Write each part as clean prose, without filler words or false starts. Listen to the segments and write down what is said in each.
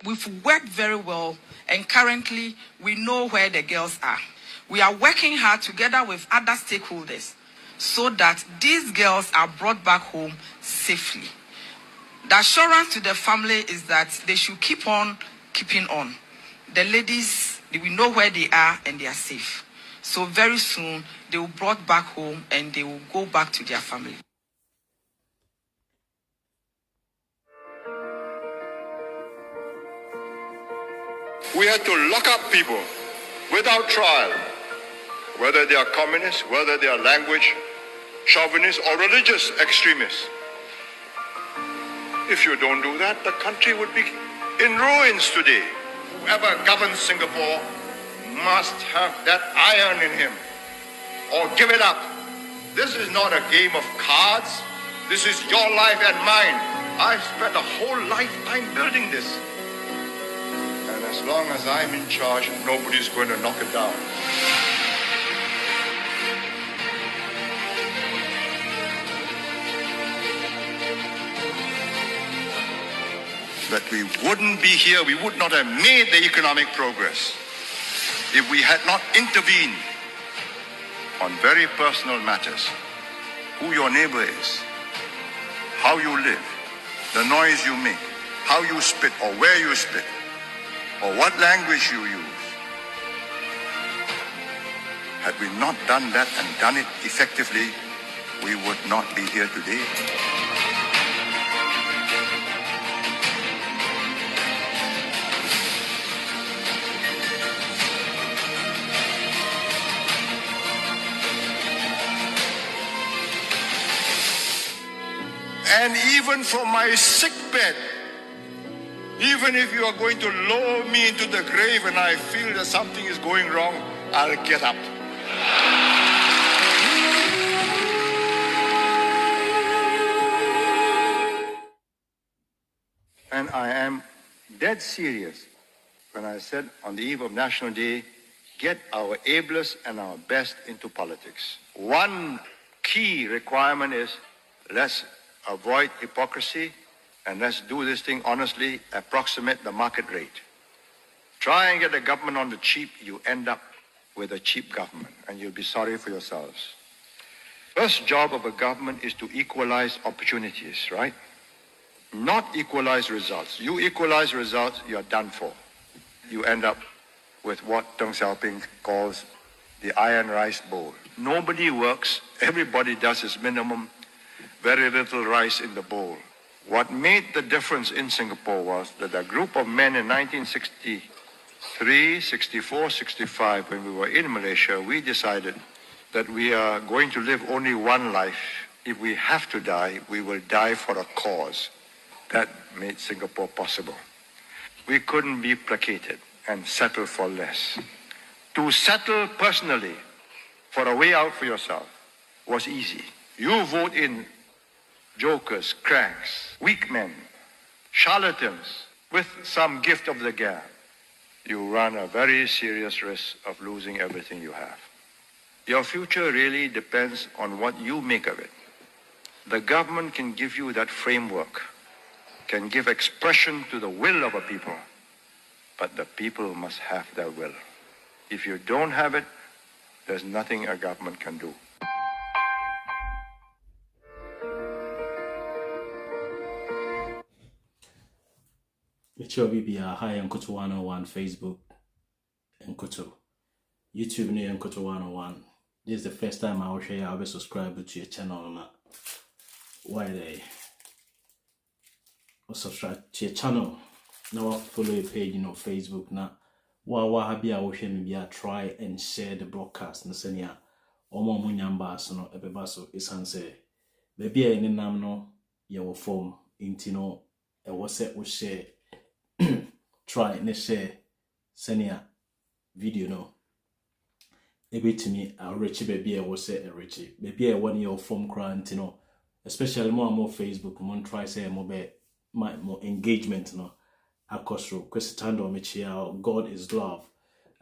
We've worked very well, and currently we know where the girls are. We are working hard together with other stakeholders so that these girls are brought back home safely. The assurance to the family is that they should keep on keeping on. The ladies, we know where they are and they are safe. So very soon, they will be brought back home and they will go back to their family. We had to lock up people without trial, whether they are communists, whether they are language chauvinists or religious extremists. If you don't do that, the country would be in ruins today. Whoever governs Singapore must have that iron in him or give it up. This is not a game of cards. This is your life and mine. I've spent a whole lifetime building this. And as long as I'm in charge, nobody's going to knock it down. That we wouldn't be here, we would not have made the economic progress if we had not intervened on very personal matters. Who your neighbor is, how you live, the noise you make, how you spit or where you spit, or what language you use. Had we not done that and done it effectively, we would not be here today. And even from my sick bed, even if you are going to lower me into the grave and I feel that something is going wrong, I'll get up. And I am dead serious when I said on the eve of National Day, get our ablest and our best into politics. One key requirement is let's avoid hypocrisy, and let's do this thing honestly, approximate the market rate. Try and get the government on the cheap, you end up with a cheap government, and you'll be sorry for yourselves. First job of a government is to equalize opportunities, right? Not equalize results. You equalize results, you're done for. You end up with what Deng Xiaoping calls the iron rice bowl. Nobody works, everybody does his minimum, very little rice in the bowl. What made the difference in Singapore was that a group of men in 1963, 64, 65, when we were in Malaysia, we decided that we are going to live only one life. If we have to die, we will die for a cause. That made Singapore possible. We couldn't be placated and settle for less. To settle personally for a way out for yourself was easy. You vote in jokers, cranks, weak men, charlatans, with some gift of the gab. You run a very serious risk of losing everything you have. Your future really depends on what you make of it. The government can give you that framework, can give expression to the will of a people, but the people must have their will. If you don't have it, there's nothing a government can do. Hi, Nkoto 101 Facebook, Nkoto. YouTube near Nkoto 101. This is the first time I will share. I'll be subscribed to your channel. Why they subscribe to your channel? Now follow your page, Facebook. Now, what I will share maybe try and share the broadcast. Nasenia, Omo Munyamba, so Ebebaso is answer. Maybe I name no your form, intino, a was it was share. Try and share senia video no maybe to me a rich baby I will say a rich maybe I want your form grant especially more Facebook more try say more engagement no akosro kwesitando mechia God is love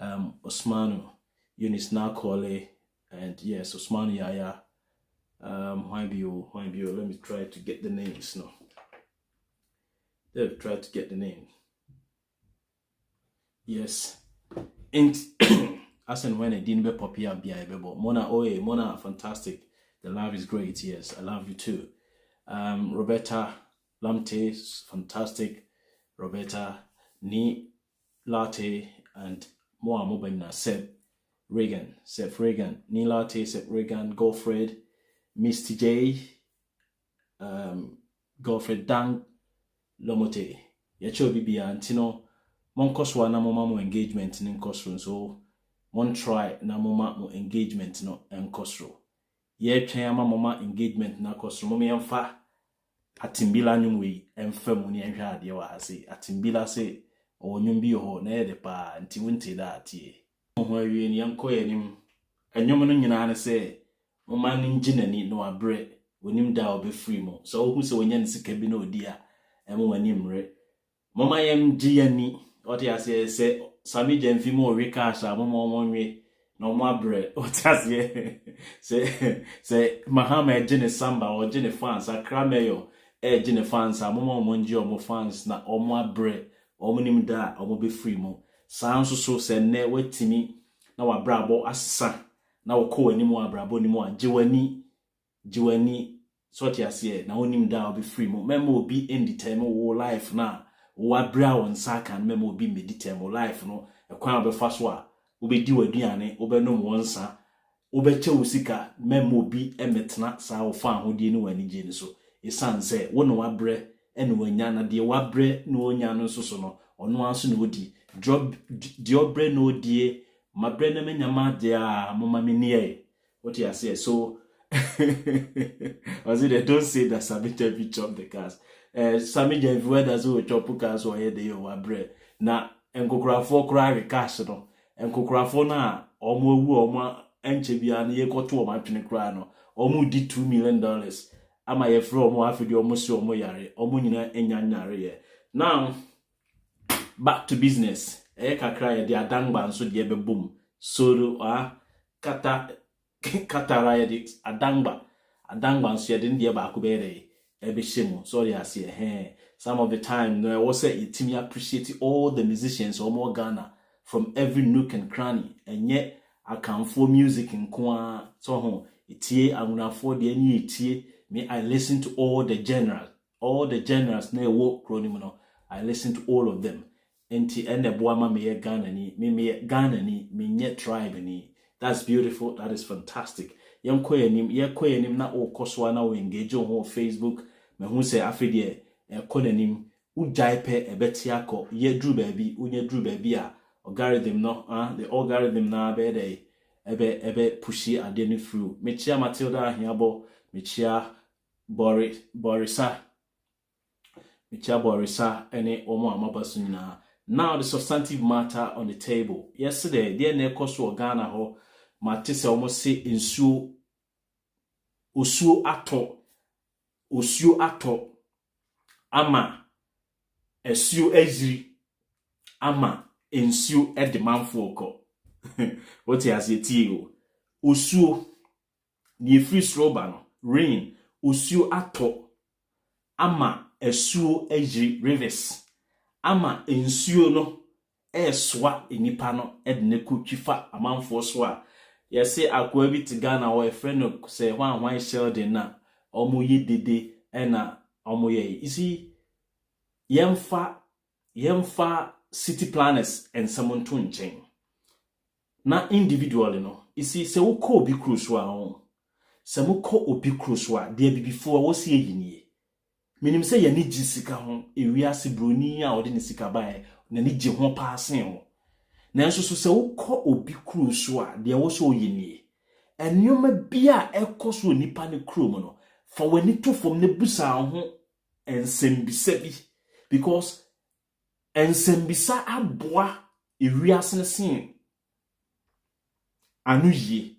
Osmanu Eunice Nakole and yes Osmanu Yaya why be you let me try to get the names no they've tried to get the names. Yes. And as and when it didn't be popular, Mona, fantastic. The love is great. Yes, I love you too. Roberta Lamte, fantastic. Roberta Ni Latte and Moa Mobina Seb Reagan, Ni Latte, Seb Reagan, Godfred, Misty J, Godfred Dang Lomote. Yacho Bibi Antino. Mon koswa na moma mo engagement in nkosro so mon try na moma mo engagement no nkosro ye twen ama moma engagement na kosro mo yemfa atimbila nyumwe emfa mu ne ehwa ade wa ase atimbila se onyum bi ho na yede pa nti wonte da atie ho awie ne yankoye nim enyum no nyina ne se moma ne nginani no abre wonim da obefree mo so ohu se wonya ne sika bi na odia emo wani mre moma yem giani Oti asiye se sami jenfi mo rekasha mo monwe no mo abre oti asiye se mahama ejine samba o jine fans akrameyo ejine fans mo monji o mo fans na o mo abre o mo nim da o mo be free mo sanso so se ne wetimi na wa brabo asesa na wo ko ani mo abrabo ni mo jiwani so oti asiye na onim da o be free mo memo obi indeterminate wo life na wa bra won saka memo bi meditate life no ekwan obefa so a obedi waduane obenom wonsa obeche usika memo bi emetna sa ofa ahodie ni wanije ni so esanse wo no wabre ene wanya na de wabre no onya no so no ono aso no odi drop de obre no odie mabre na menyama de a mama menie what you say so was it don't say that Sabita picture of the cars Sami Jennifer does who chop cars or head the wabre na enkokrafo kra cash no enkokrafo na omo wu omo enche bia na ye koto omo atwene kra no omo di $2 million ama ye fro omo afidi omo si omo yare omo nyina enyanyare ye now back to business kakra ye de adangba nso de bebom solo katara ye de adangba nso ye de ndie ba akobere ebeshemu sorry ase some of the time no I was say it me appreciate all the musicians omo Ghana from every nook and cranny and yet I can for music in kwa so ho itie amunafo de ani itie me I listen to all the genres na wo kronim no I listen to all of them enti ene boama me Ghana ni me Ghana ni me nye tribe ni that's beautiful that is fantastic yekoyenim na okoswa na we engage on Facebook me hu se afede ekonanim ujaipe ebetiako ye dru baabi unye dru baabi a algorithm no the algorithm na be dey ebe pushi ade ni through me chia Matilda ahiabo me chia Borisa ene omo amabaso nyina now the substantive matter on the table yesterday there na ekoso Ghana ho matise omo se osuo ato ama esuo eziri ama ensuo edemanfo oko what has it you osuo ni free stroba no rain osuo ato ama esuo eziri rivers ama ensuo no eswa enipa no edne kutwifa amanfo so a yesi akwa bi tigana wo friend no say hwan sheldon na omo ye dede ena omo ye isi yemfa city planners and someone to nchen na individually no isi se wo ko obi cruise a ho se mo ko obi cruise a de bibifo wo se yini minim se ye ni gisika ho ewiase broni a ode ni sika bae na ni gi ho paasen ho na nso so se wo ko obi cruise a de wo so yini enyoma bia ekoso nipa ne krom no fa wani to fom ne busa ho ensembisa bi because ensembisa aboa ewiase ne sen anu ye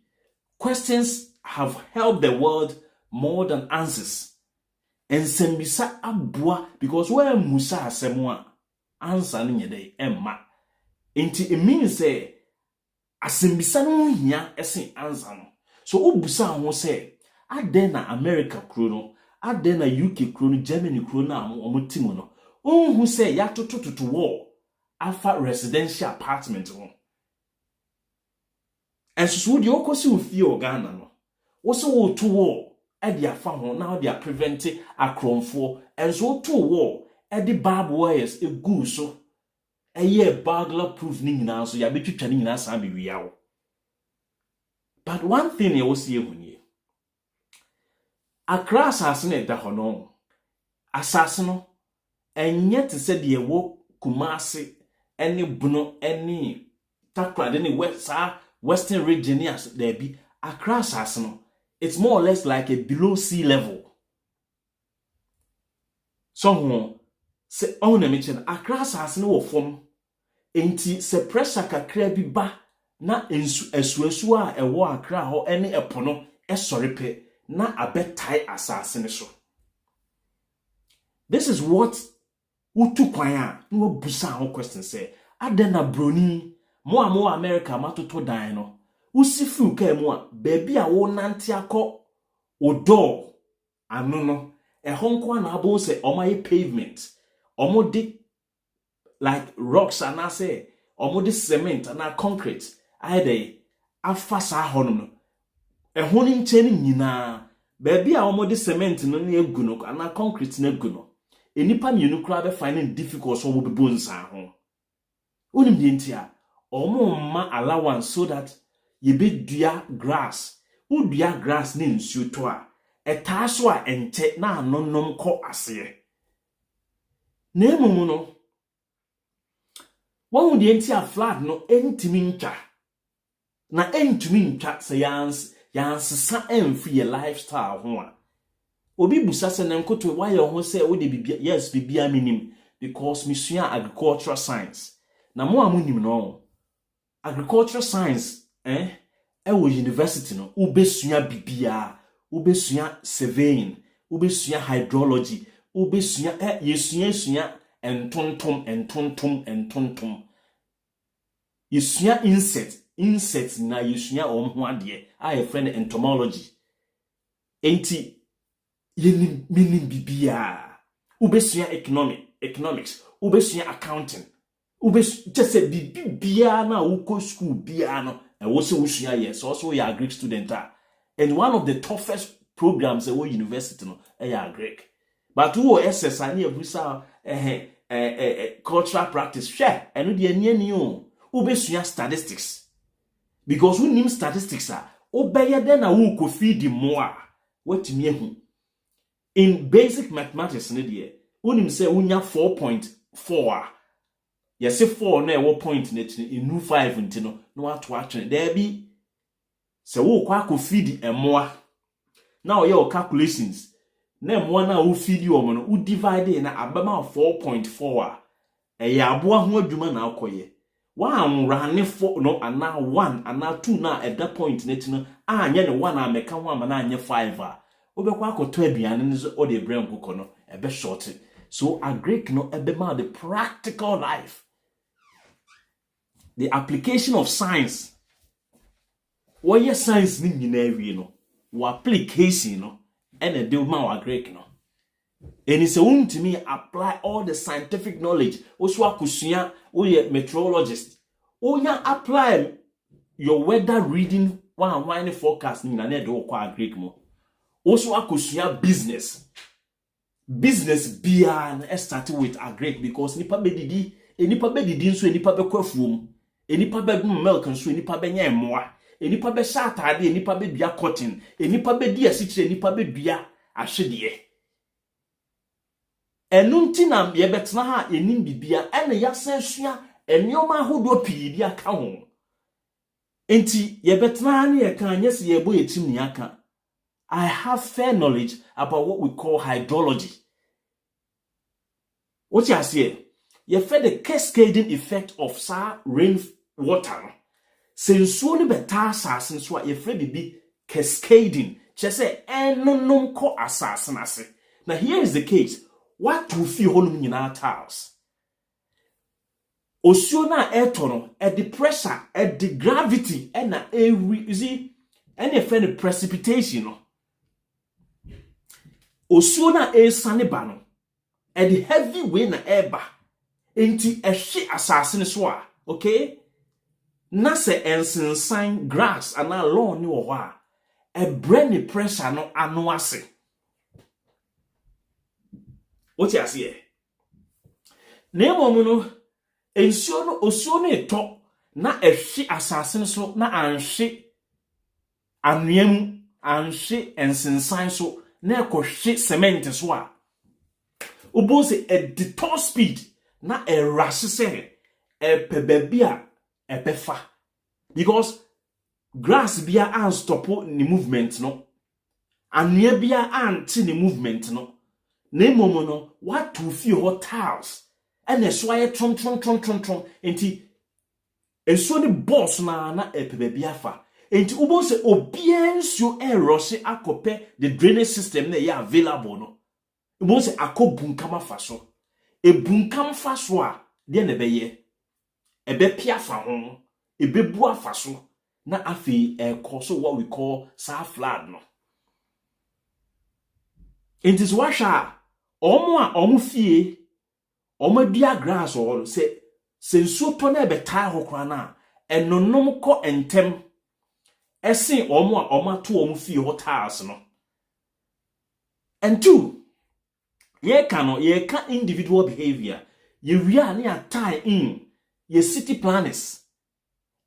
questions have helped the world more than answers ensembisa aboa because we musa asemu a answer no nyede emma enti it means say asembisa no hia esen answer no so obusa ho say aden na America kro no aden na UK kro no Germany kro no am omotimo no onhu say ya totototo war afa residential apartment ho enso so de okosi ofie Ghana no wo se wo to wo e de afa ho na de prevent akromfo enso to wo e de barbed wires egu so eye burglar proof ni nyina so ya betwitwa ni nyina sa be wiawo. But one thing you see here, Accra assassin at the hono, assassin, and yet to say the wo Kumasi, any Bruno, any Takra, any Western region, yes, there be Accra assassin. It's more or less like a below sea level. So, say, on a mention, Accra assassin will form, ain't se pressure kakra bi ba. Na esuesu a ewo Accra ho ene epono esorepe na abetai asase ne so. This is what utu kwan a no busa ho question say adena broni mo America matoto dan no usifu ka mu a baby a wo nante akọ odo anu no ehonko na abo se omaye pavement omode like rocks and I say omode cement and concrete aide afasa hono no ehoni ncheni nyina baby a omode cement no na egu no na concrete na egu no enipa mienu kra be finding difficult so obo bebo nsa ho onim de ntia omo ma allowance so that ye be dua grass udua grass ne nsuo to a eta so a ente na anonom kọ ase na emumu no won de ntia flat no entimi ntwa na entimi ntwa se yansesa emfi ye lifestyle ho a obi busa se na nkoto why ho se wo de bibia yes bibia minim because misua agricultural science na mo amunim no agricultural science wo university no ubesua bibia ubesua surveying ubesua hydrology ubesua yesua entontom yesua insects na yesua omho ade a ye friend entomology enti yenim minim bibia ubesua economics ubesua accounting just say bibia na uko school bia no wo se usua yes also you Greek student and one of the toughest programs at university no Greek but who SS ani ebusa cultural practice share eno de ani o ubesua statistics because we need statistics obeye den na wo ko feed more what me hu in basic mathematics ne de unim say unya 4.4 yes 4 na ewo point na inu 5 ntino no wato atwe there be se wo kwa ko feed emoa now your calculations na emoa na wo feed omo no u divide na abama 4.4 ya aboa ho adwuma na akoye wa rane 4 no ana 1 ana 2 na at that point na tino anya ne 1 ameka ho ama na anya 5 obekwa akoto aduane ne so o de brem kokọ no ebe short so a Greek no ebe ma the practical life, the application of science. What your science ni nyina wi no wo application no ene de ma wa Greek no eni se untimi apply all the scientific knowledge oso akosua wo ye meteorologist onya apply your weather reading one forecast ni na de wo kwa Greek mo oso akosua business bia na start with a Greek because nipa bedidi nso nipa bekwafuom enipa be milk nso enipa be nya emoa enipa be shatade enipa be dua cotton enipa be di asichire enipa be dua ahwede enunti na ye betena ha enim bibia ene yasan sua enioma ahodo pii bi aka ho enti ye betena na ye kan nyese ye bo yetim ni aka. I have fair knowledge about what we call hydrology. What you say? You feel the cascading effect of rain water. Since only better assassins what you feel be cascading. Just say no ko assassin. Now here is the case. What to feel holding in our house? Osiona etono at the pressure at the gravity and every you see any friend precipitation. Osiona esane ba no e the heavy way na eba enti ehye asase ne so a okay na se ensensan grass ana lawn ni wo ho a ebre pressure no ano ase what you see na emom no ensuo no osuo no eto na ehye asase ne so na anhye anwam anhye ensensan so na ekohye cement so a ubose a detour speed na a rush se e pebebia e pefa because grass bia an stop ni movement no anwea bia anti ni movement no na emomo no what to feel hot tiles and so aye tron enti enso ni boss na e pebebia fa enti ubose obienso e rush akope the drainage system na ya available no ubose akobunkama fa so ebunkam fa so a de na beye ebe pia fa ho ebe bu afa so na afi so what we call flood no it is washa omo fie omo dia grass or se nsuo to na ebe tai ho kra na enonom ko entem ese omo ato omo fie ho tiles no and two ye ka individual behavior ye ria na tie in ye city planners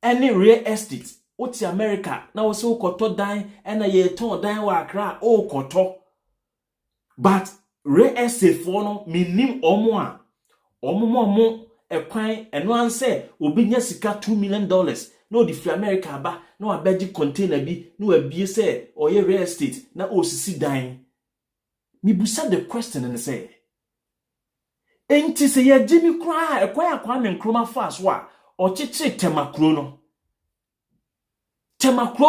any real estate oti America na wo se ukoto dan na ye ton dan wa Accra o koto but real estate for no minim omo ekwan eno anse obi nya sika $2 million na odi fi America ba na wabeji container bi na wabie se oye real estate na osisi dan mi busa the question and say enti se ye jimi kra ekwan akwa me nkroma fast wa ochichi temakro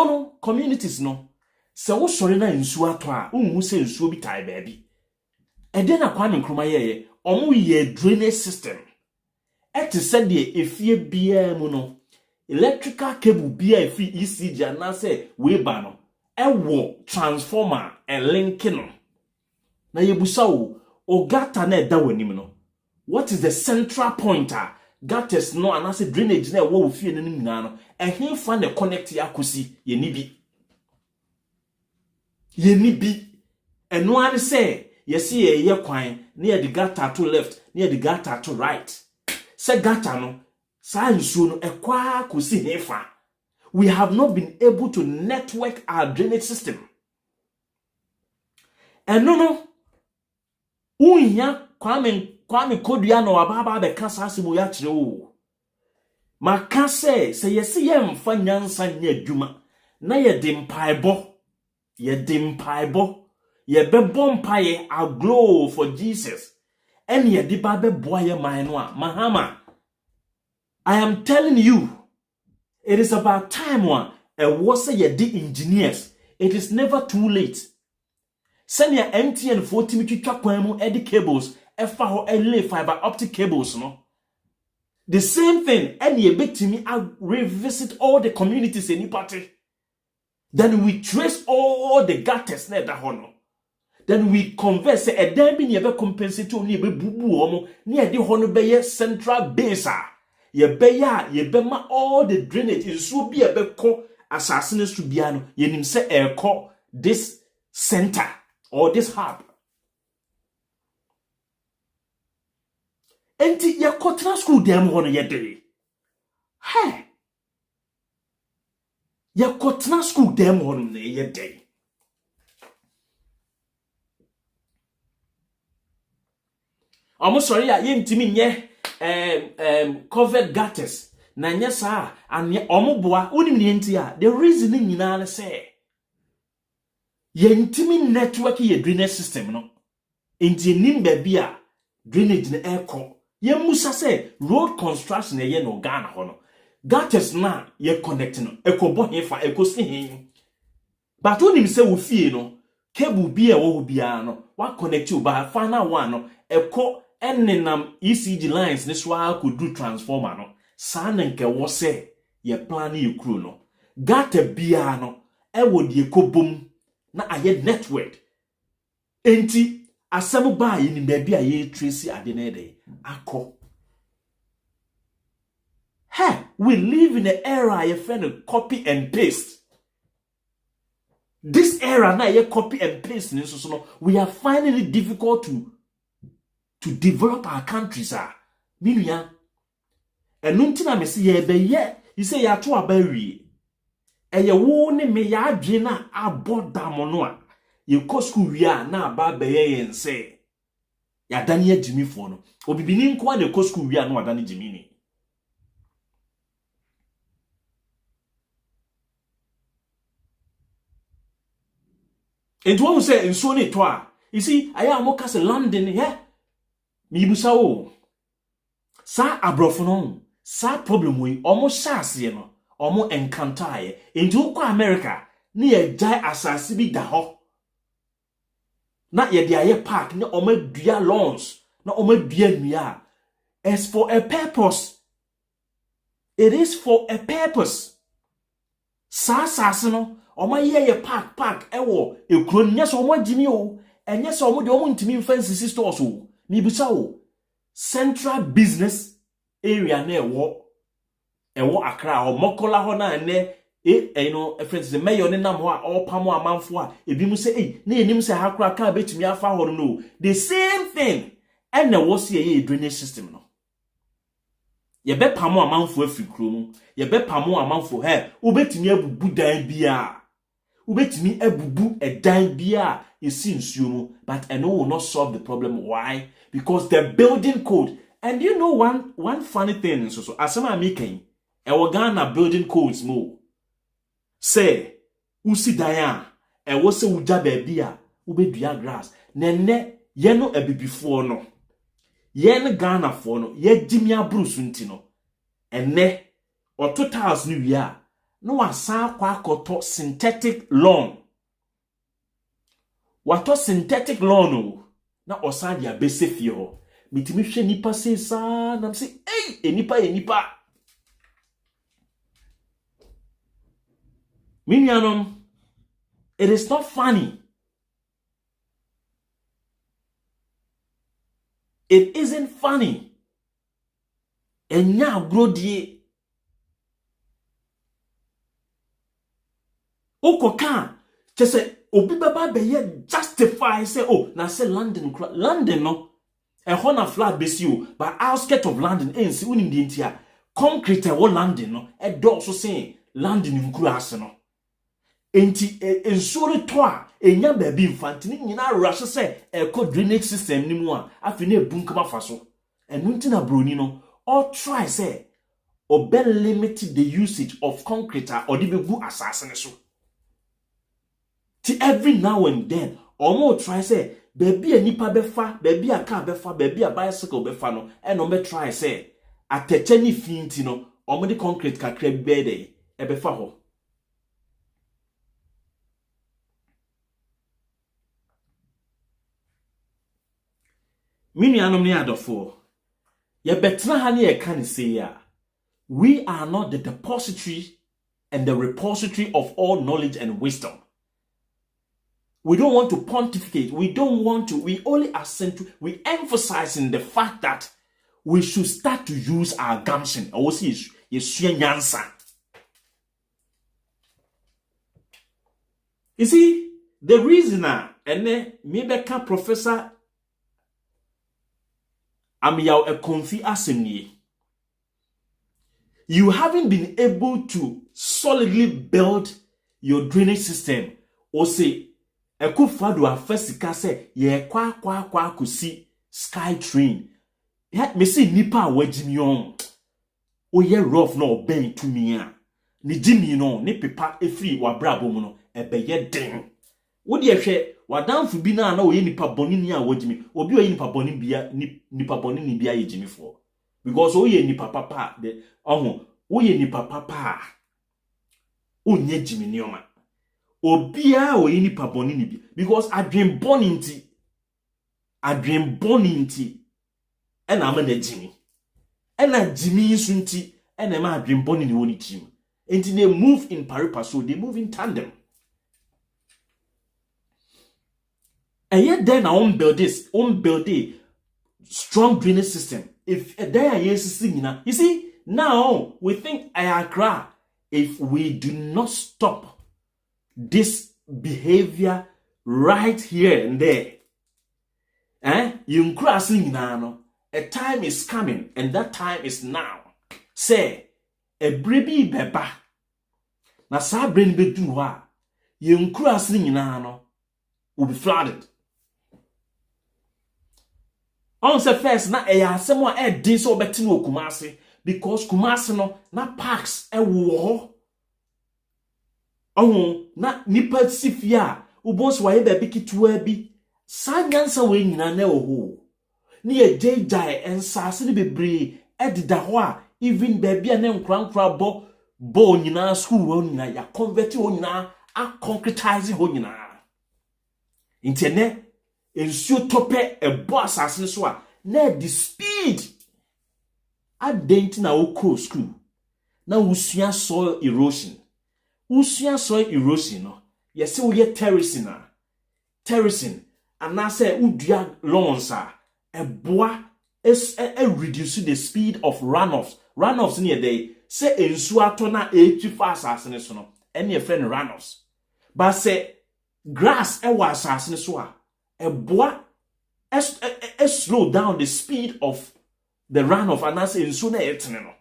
no communities no se wo sori na nsuo ato a unhu se nsuo bi tai baabi ede na kwa me nkroma ye omo ye drainage system eti se de efie bia mu no electrical cable bia efi ECG na se we ba no ewo transformer link no na yebusa o gata na eda wanim no what is the central point gutters no anase drainage na wo fie no nyina no ehemfa na connect yakosi ye ni bi eno an say yesi ye kwan na ye the gutter to left na ye the gutter to right say gutter no sa nsuo no ekwa kosi hefa we have not been able to network our drainage system eno no unya kwame kodua no ababa be kasa asimo ya kire o maka se yesi ye mfa nyansa nya adwuma na ye de mpaebo ye bebo mpaye a glow for Jesus and ye de ba be boa ye man no a mahama I am telling you it is about time one was ye de engineers it is never too late send your MTN 40 twitwa kwan mu edi cables efa ho lay fiber optic cables no the same thing any betimi revisit all the communities in party then we trace all the gutters na da ho no then we converse a dan bi ne be compensate oni be bubu omo ne edi ho no be ye central base ye be ya ye be ma all the drainage nso bi e be ko asase ne so bia no ye nim se e ko this center or this hub enti ye kotra school dem ho no ye dey hey ye kotra school dem ho no ye dey I'm sorry ya ye ntimi nye covered gutters na nye sa anye omoboa unim ne enti a the reason nyina na say ye ntimi network ye drainage system no enti nim ba bia drainage na eko ye musa say road construction ye no Ghana ho no gutters na ye connect no ekobo hefa ekosi hin but unim say wo fie no cable bia wo bia no wa connect you ba final one no eko enenam ECG lines ne swa could do transformer no sa na nke wo say ye plan ye kru no gutter bia no e wo de ekobom na aye network enti asem ba ye ni ba bia ye trace ade na ede akọ we live in an era your friend copy and paste. This era now you copy and paste. So we are finding it difficult to develop our countries. Minya. And nuntina me see ye be ye. You say ya to abawi. E ye wo ne me ya adwena aboda mono a. Ye ko school wi a na aba be ye yen say. Ya dani ya jimi fo no. Obibini nko na ko school wi a no adani jimi ni. And one say in so ne to a. You see, aya amoka se London here. Mi busa o. Sa abrofo no. Sa problem we almost shase no. Omo encounter ye. Into kwa America, ni ye jai asase bi da ho. Na ye de aye park na omo dua lawns, na omo dua nua. As for a purpose. It is for a purpose. Sa asase no omo ye park ewo ekuro nya so omo agimi o. Enye so omo de omo ntimi fancy stores o. Mi bisa o. Central business area na ewo Accra o Mokola ho na ne friends the mayor ne nam ho a opamo amanfo a ebi mu say na enim say hakura ka betumi afa ho no the same thing and na wo se ye drainage system no ye be pamo amanfo afikro mu ye be pamo amanfo wo betumi abubu dan bia wo betumi abubu edan bia esi nsuo mu but I know will not solve the problem. Why? Because the building code. And you know one funny thing so asema making Ghana building codes mo say usi dan a wo se uja baabi a wo bedua grass nenne ye no abibifo no ye ne Ghana fo no ye gimi abrusu nti no enne o totals ni wi a no wasan kwa akoto synthetic lawn wato synthetic lawn no na osan dia besefie ho mitimi hwe nipa se sa na say enipa Minianum, it is not funny. It isn't funny. And now grow die. Oko kan say obi baba be ye justify say na say London no e ho na flat besi o but outskirts of London ensi unim di ntia concrete e wo London no e do so say London nkuru ase no enti ensure to a enya baabi infantini nyina rush say eco drainage system ni mu a afi na ebunka mafa so enu nti na broni no or try say obe limit the usage of concrete or the begu asase ne so ti every now and then omo try say baabi a nipa befa baabi a car befa baabi a bicycle befa no e no be try say ateche ni finti no omo the concrete kakra be dey e befa ho Minianum ni adofo ye betra ha ne ye kan say ya we are not the depository and the repository of all knowledge and wisdom. We don't want to pontificate. We only we emphasizing the fact that we should start to use our gumption. Also, you see, the reason and then maybe Professor Amiyaw a confi assemni. You haven't been able to solidly build your drainage system or say Ekufado afesika say ye kwa kusi sky train. Me see nipa wajimi on. O ye rough no ben to me a. Ni jimi no ni pepa efri wa brabo mu no ebe ye den. Wo de hwe wadanfu bi na o ye nipa boni ni a wajimi. Obi o ye nipa boni bia nipa boni ni bia ye jimi for. Because o ye nipa papa de o ye nipa papa. O nye jimi ni oma. Obia o yini pa boni ni bi because adwen boni nti ena ama na jimi ena jimi nsu nti ena ma adwen boni ni woni tim enti they move in pari so they move in tandem and yet then on build a strong drainage system if there are yes nyina you see now we think Accra, if we do not stop this behavior right here and there, a time is coming, and that time is now. Say, a baby beba. Na sa brain be do wa. Will be flooded. On the first, na asem wa din so beti no Kumasi, because Kumasi no na parks war. Na nipa sifia ubos wa ye baby kitwa bi. Sanyansa we nyina na ho. Ni e jai ensase ni bebre edida ho a even baby na nkran bo nyina school wo nyina ya convert wo nyina a concretize ho nyina. Intene ensuo tope ebo asase so a na the speed adent na wo cross school na usua soil erosion. Usua soil erosion no yesi wo ye terracing anase udua lawns a eboa reduce the speed of runoffs near day say ensuo ato na echi fast asase so no ene friend runoffs but say grass was asase so a eboa slow down the speed of the runoff anase ensuo na etene no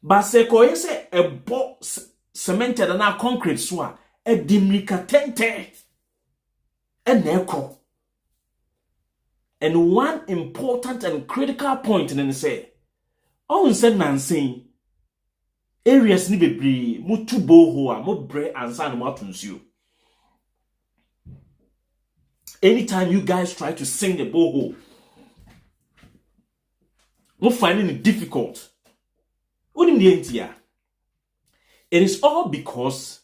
but say ko say ebo cemented na concrete so a edimika tente eneko. And one important and critical point in say, on said Nancy areas ni bebre mutu boho a mo bre ansa no matunsuo. Anytime you guys try to sing the boho, mo finding it difficult. It is all because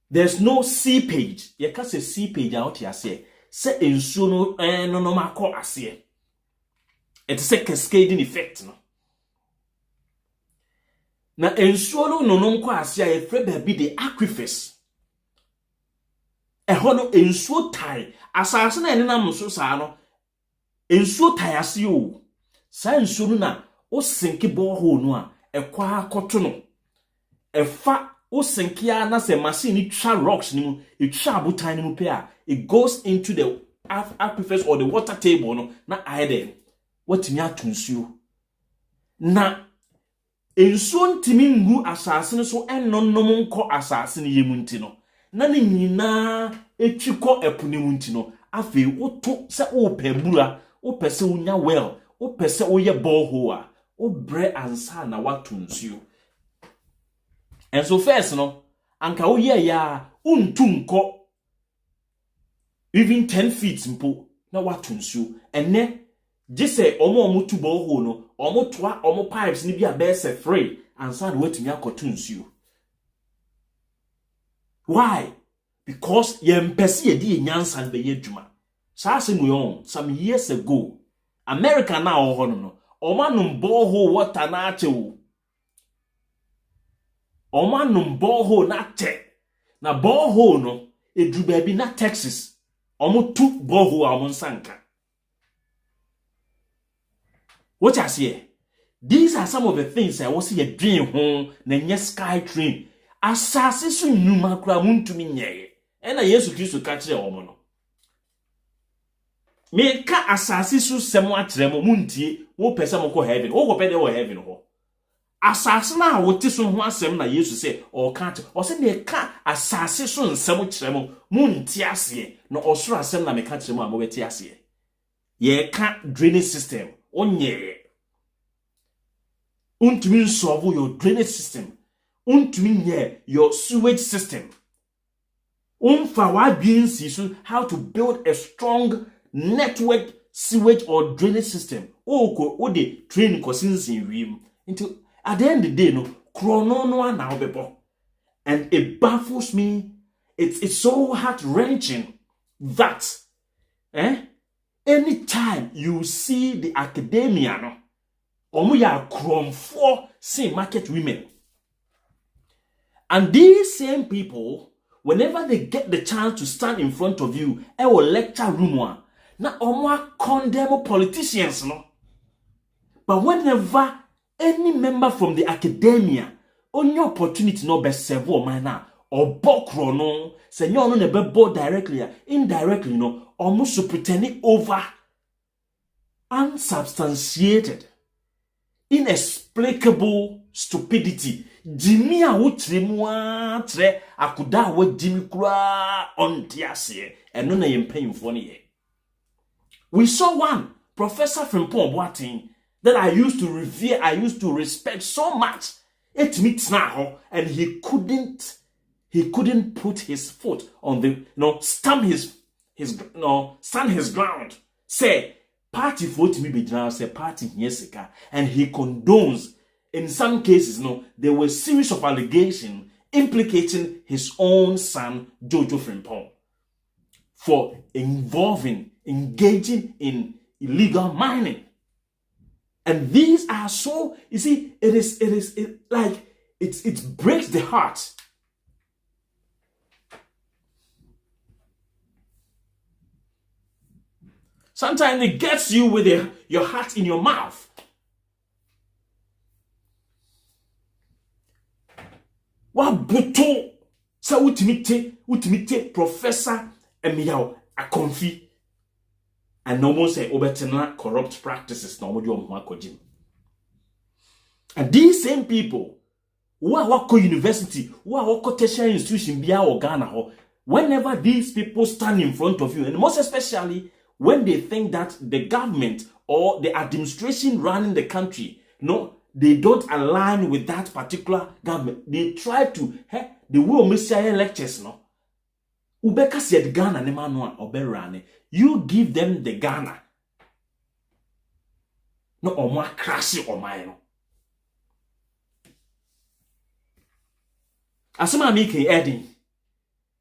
there's no seepage. You can't say seepage out here say ensuo no mako ase. It's a cascading effect no. Na ensuo no nko ase a efre be the aquifers. Eho no ensuo tai asase na enenam so saa no. Ensuo tai ase o. Sa ensuo no na o sinki borehole no a ekwa akoto no. Efa o sinkia na se machine twa rocks ni mu, it twa abutan ni mu pe a it goes into the aquifers or the water table no na aide what me atunsuo na ensuo ntimi ngu asase no so ennonom nko asase no yemunti no na ne nyina etwiko epone munti no afi woto se wo pebura wo pese unya well wo pese wo ye borehole a wo bre ansa na watunsuo. And so first no anka wo ye ya untu nko even 10 feet mpo na watunsuo enne jise omo tu borehole no omo toa omo pipes ni bia be se free ansa na wetumi akotunsuo. Why? Because yempese ye di nyansa be ye dwuma. Sa se mu yon some years ago America na ho no omanum borehole water na achewo. Omanum borehole na te na borehole no edru baby na Texas omo tu borehole a omo sanka. What I say? These are some of the things I was see a dream home na nye sky train. Asase so nyuma kura muntumi nyeye. Ena Yesu Kristo ka kire omo no. Me ka asase so semo akire mo muntie wo pese mo ko heaven. Wo go pede wo heaven ho. Asase na wote so ho asem na Yesu say o ka te. O se me ka asase so nsem kire mo muntie ase. No osoro asem na me ka kire mo a mo beti ase. Ye ka drainage system onye. Untumi solve your drainage system. Untumi nye your sewage system. Unfa wa BNC so how to build a strong network sewage or drainage system. O de train kosinsin wiem. Until at the end of the day no krono no na obebo. And it baffles me. It's so heart-wrenching that anytime you see the academia no omo ya kromfo say market women. And these same people, whenever they get the chance to stand in front of you, will lecture room na omo condemn politicians no. But whenever any member from the academia only opportunity no be serve or man or bokro no say no ne be board directly indirectly no almost pretending over unsubstantiated inexplicable stupidity Jimmy a wutri mu atre akoda wa Jimmy kura on tiase eno na yempanyimfo ne ye. We saw one Professor Frimpong Boateng that I used to revere, I used to respect so much. It meets now, and he couldn't put his foot on the stand his ground. Say party vote me be now say party yesika, and he condones. In some cases, there were a series of allegations implicating his own son Jojo Frimpong for engaging in illegal mining. And these are so, you see, it breaks the heart. Sometimes it gets you with your heart in your mouth. What buto sa utimite Professor Emiao Akonfi and no more say obetena corrupt practices no more. And these same people who are wako university, who are wako tertiary institution bia or Ghana, whenever these people stand in front of you, and most especially when they think that the government or the administration running the country, they don't align with that particular government. They try to, the way Messiah lectures, Ubeka said Ghana ne manua oberane. You give them the Ghana. No omwa krasi omayo. Asema mi ke edin.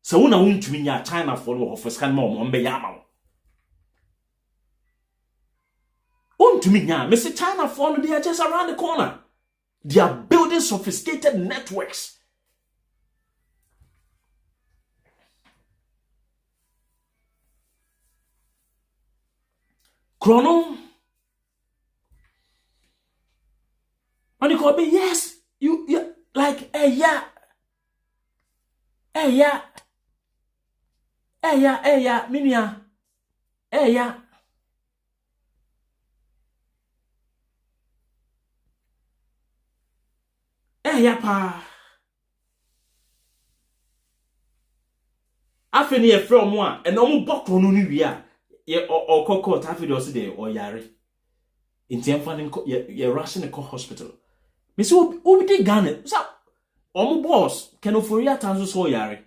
So una untumi nya China follow of scan mo mbe yama. Untumi nya, Mr. China follow, they are just around the corner. They are building sophisticated networks. Chrono. And you call me, yes, you like, yeah, minia, pa. Afeni e from one, and no more bokro no ni wia. Ye or court after also there or yare. In time ye rushing the hospital. Miss who did Ghana? So omo boss can oforia tanzo so yare.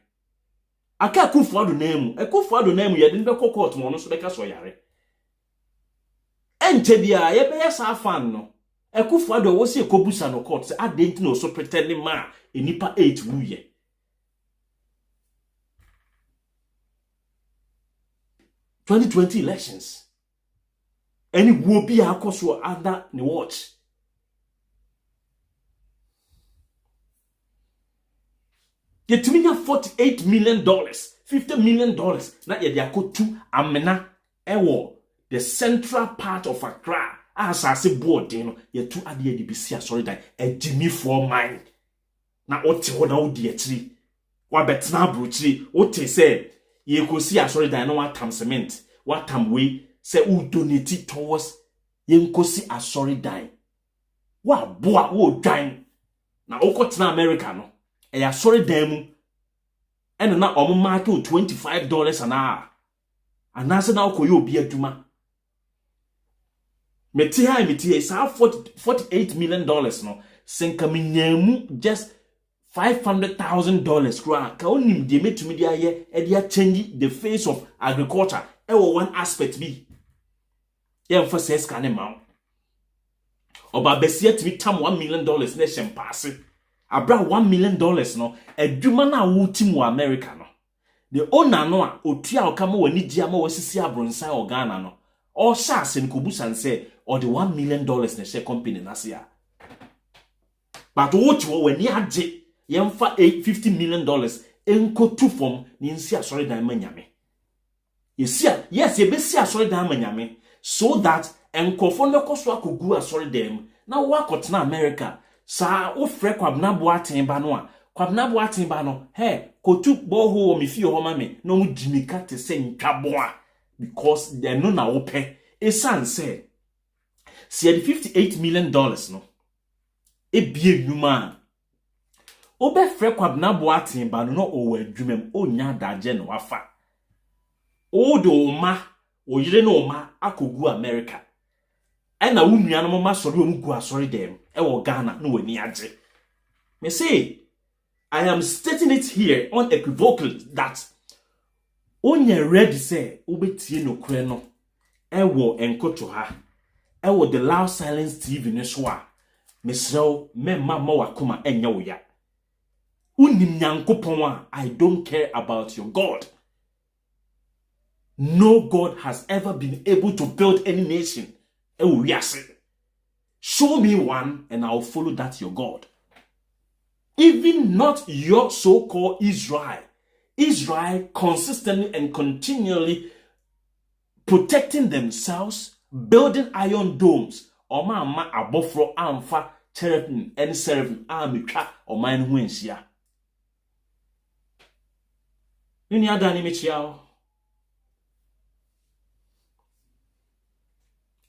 Aka kufuado name, e kufuado name ye didn't be court mo no so beka so yare. Ente bia ye be yesa fan no. E kufuado wo se kobusa no court say adent no so pretending ma enipa 8 wuye. ...2020 elections. Any will be a course under the watch. Get to me $48 million, $50 million. Not yet, they are called to Amena Ewo, the central part of Accra. As I say, board, you two at the ADBC, sorry, that a Jimmy for mine. Now, what dear tree? What bet now, Brucey? What they say? You could see sorry that I know what time cement, what time we say who donate it towards you could see sorry die. What boy would dying now? Oko to America no, a sorry demu, and now on market $25 an hour, and that's now ko you be a duma. Metia is $48 million no, senka just $500,000 kra ka onim de metumi de aye e de change the face of agriculture e wo one aspect bi ye emphasis ka ne ma oba besia timi tam $1 million na shempase abra $1 million no adwuma na wo timu America no the owner no a otua o kama wani dia ma wasisi abronsan organa no o sha sen kobusan say or the $1 million na share company na sia but what you when you age yemfa $50 million enko tu form ni nsi asori dan manyame yes ye be si asori dan manyame so that enkofo no koso akogu asori dem Now work na America. Sa o frɛ Kwabena Boateng ba no a. Kwabena Boateng ba no, hey, kotu boho me fie ho ma me. No mu dimika te se ntwabo a because they no na ope. Esan say see the $58 million no. E bie nwuma. Obe frɛ Kwabena Boateng ba no o adwumam onya daje no wafa. O de oma, o yire no oma akogu America. Ena wo nua no ma sori omu gu asori dem e wo Ghana no wani age. Me say I am stating it here unequivocally that onye ready say obetie no kure no e wo enkoto ha e wo the loud silence TV ne so a mesrew memma ma wakoma enye wo ya. Unim nyankopon a I don't care about your God. No God has ever been able to build any nation. Show me one and I'll follow that your God. Even not your so-called Israel. Israel consistently and continually protecting themselves, building iron domes. Oma ama abofro amfa cherubim and seraphim amitwa oma enhu enhia. Ni adani mechiao.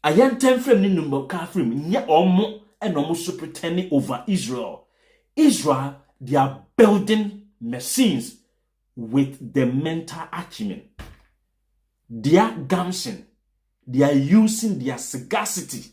Ayentem frem ni number ka frem nye omo and omo so pretending over Israel. Israel, they are building machines with the mental acumen. Their gumption, they are using their sagacity.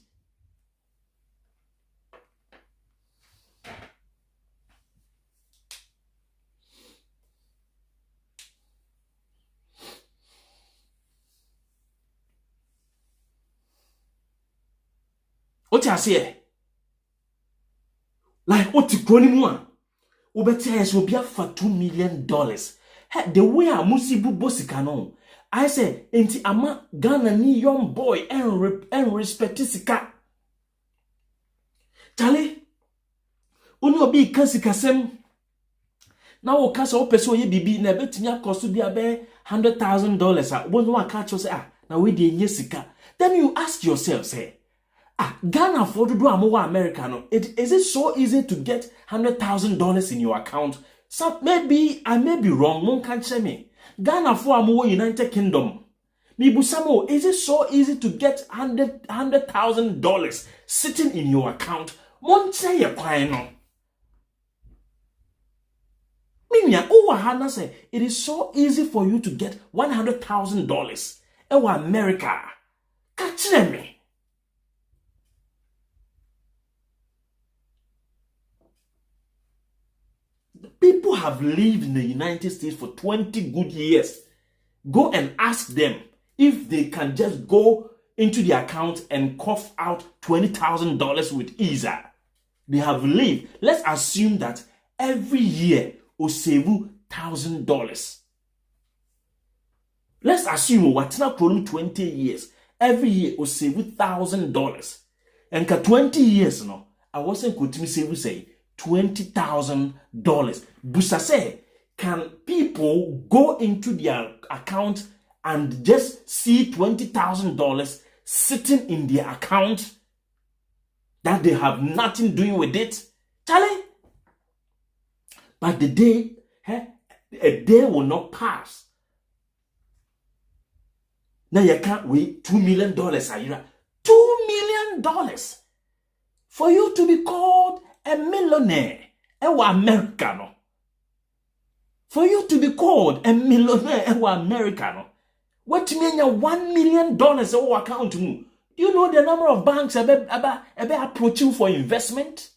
What you say? Like what you call him? Ubetias will be for $2 million. Hey, the way I musibu bosikano. I say, enti ama Ghana ni young boy and respect sika. Charlie, uni obi kasika sem. Na wo kasa o peso ye bibi na betimi cost bi abe $100,000. When you catch us na we dey nye sika. Then you ask yourself, say, Ghana for do amowa America no. Is it so easy to get $100,000 in your account? So maybe I may be wrong. Mon can tell me. Ghana for amowa United Kingdom. Mibusamo, is it so easy to get $100,000 sitting in your account? Mon say ya kwano. Minya hana say it is so easy for you to get $100,000 ewa America. Catch me. People have lived in the United States for 20 good years. Go and ask them if they can just go into the account and cough out $20,000 with ease. They have lived. Let's assume that every year will save $1,000. Let's assume what's not 20 years. Every year will save $1,000. And 20 years no, I wasn't going to say $20,000. Busa say, can people go into their account and just see $20,000 sitting in their account that they have nothing doing with it? Charlie? But the day, a day will not pass. Now you can't wait $2 million a year. $2 million for you to be called a millionaire. Ewa Americano. For you to be called a millionaire, ewa Americano. What mean your $1 million ewa account mu? Do you know the number of banks ebe approach you for investment?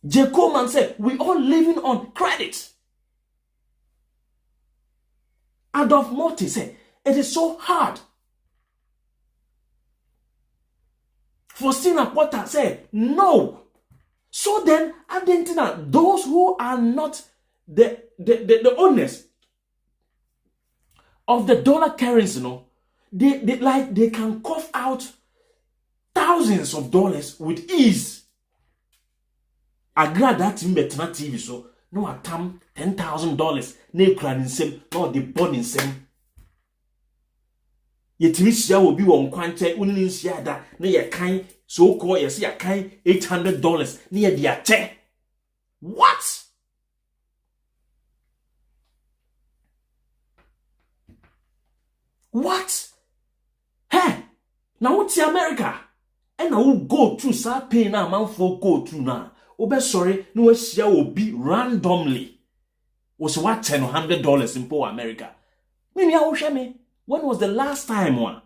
J. Coleman said, we all living on credit. Adolf Morty said, it is so hard. Faustina Potter said, no. So then, Argentina, those who are not the owners of the dollar currency, they can cough out thousands of dollars with ease. I glad that in Betna TV, so no atam $10,000, no crying same, no the born in same. yetimi sia obi won kwante unini nsia da na ye kan so call yes ya kan $800 na ye dia che. What? What? Hey, now what's America? And I will go through sa pain na man for go through na. Obe sorry, no share will be randomly. Was what $100 in poor America. Maybe I will share me. When was the last time one?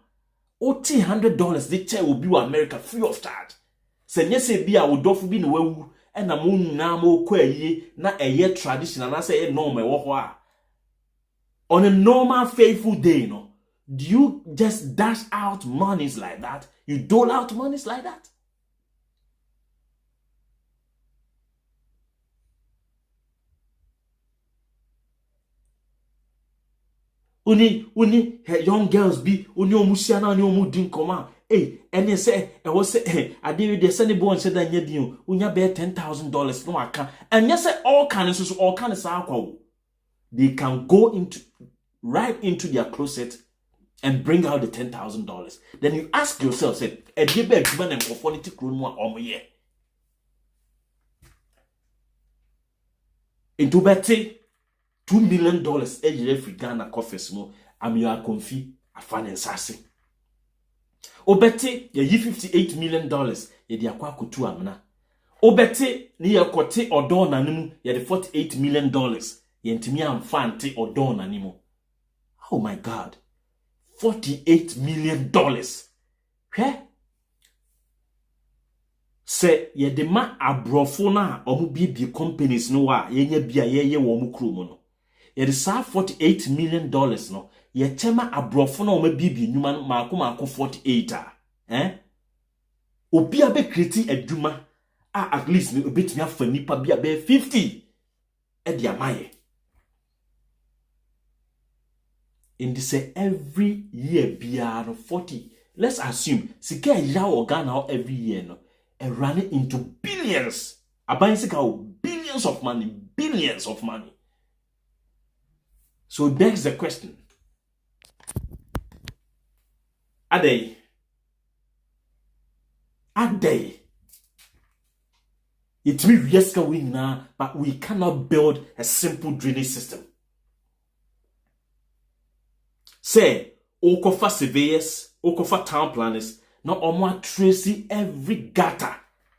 $100 the chair will be America free of charge. Say yes, be I would offer be no and a moon na mo ye na a year tradition and I say a normal. On a normal faithful day, no. Do you just dash out monies like that? You dole out monies like that? Uni young girls be uni omusiana ni omudin koma. Hey, and you say I was say I did the sunny boy said that you unya bear $10,000 no account. And you say all kinds of alcohol. They can go right into their closet and bring out the $10,000. Then you ask yourself, say, a debate man and conformity crown or year. Into Betty, $2 million a year for Ghana coffee small, and you are confi a fan and sassy. O Betty, ye $58 million, ye dia kwa kutu amna. O Betty, ni ye kote or don animu, ye the $48 million, ye intimia am fante or don animu. Oh my God. $48 million. Heh? Say ye de ma abrofo na omu bibi companies no wa ye nya bia ye wo mu krumo no. Ye de sa $48 million no ye chema abrofo na omu bibi nyuma no mako 48 ah. Obi abe create adwuma at least me obetumi afa nipa bia be 50 e de amaye. In this every year beyond 40, let's assume sika ya Ghana every year no and run it into billions. Abayin sika billions of money. So it begs the question. Are they? It may be yes win now, but we cannot build a simple drainage system. Say, Okofa surveyors, Okofa town planners, na omo tracy every gutter,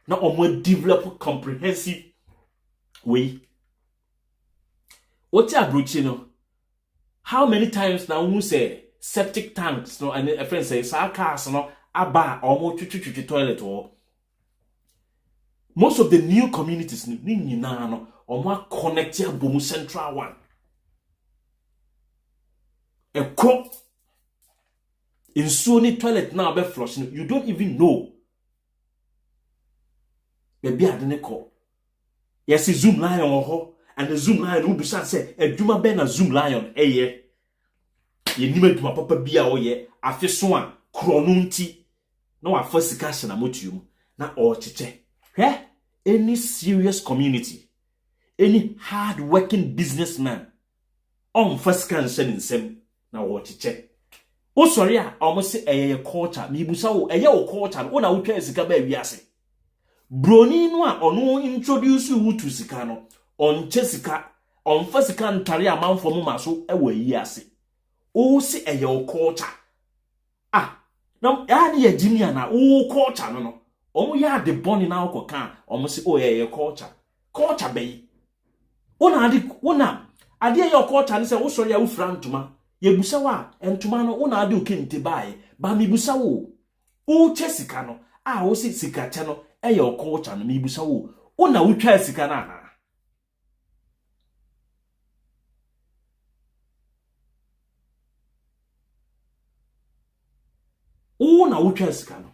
na omo develop comprehensive way. What ya bruchino? How many times now we say septic tanks no and a friend say cars no aba omo chuchu toilet or most of the new communities ni na no omo connect ya bomu central one. A crop in Sony toilet now be flushing. You don't even know. Baby I didn't call. Yes, a Zoom lion or ho, and the Zoom lion who be say a Juma ben a Zoom lion, ye. Ye nimmed to my papa bia o ye, a fish swan, cronunti. No, a first cash and a motium, not all chiche. Eh? Any serious community, any hard working businessman, on first cash in sem. Na what check. Oh sorry, I almost say a culture. Mi busa wo eye o culture. O na wotwa sika ba wiase. Broni no a ono introduce you to sika no. On chesika, on fa sika ntare amanfo mo maso e wa yi ase. O se eye o culture. Ah, na ya ne ya jimia na o culture no no. Omo ya de boni na okoka. Omo se o eye culture. Culture be. Una ade eye culture ne se wo sorry a wo frantuma. Ye busa wa entuma no una ade okente bae ba mi busa wo o chesika no a o si sika che no eye okocha no mi busa wo una wo twa sika na ha una wo twa sika no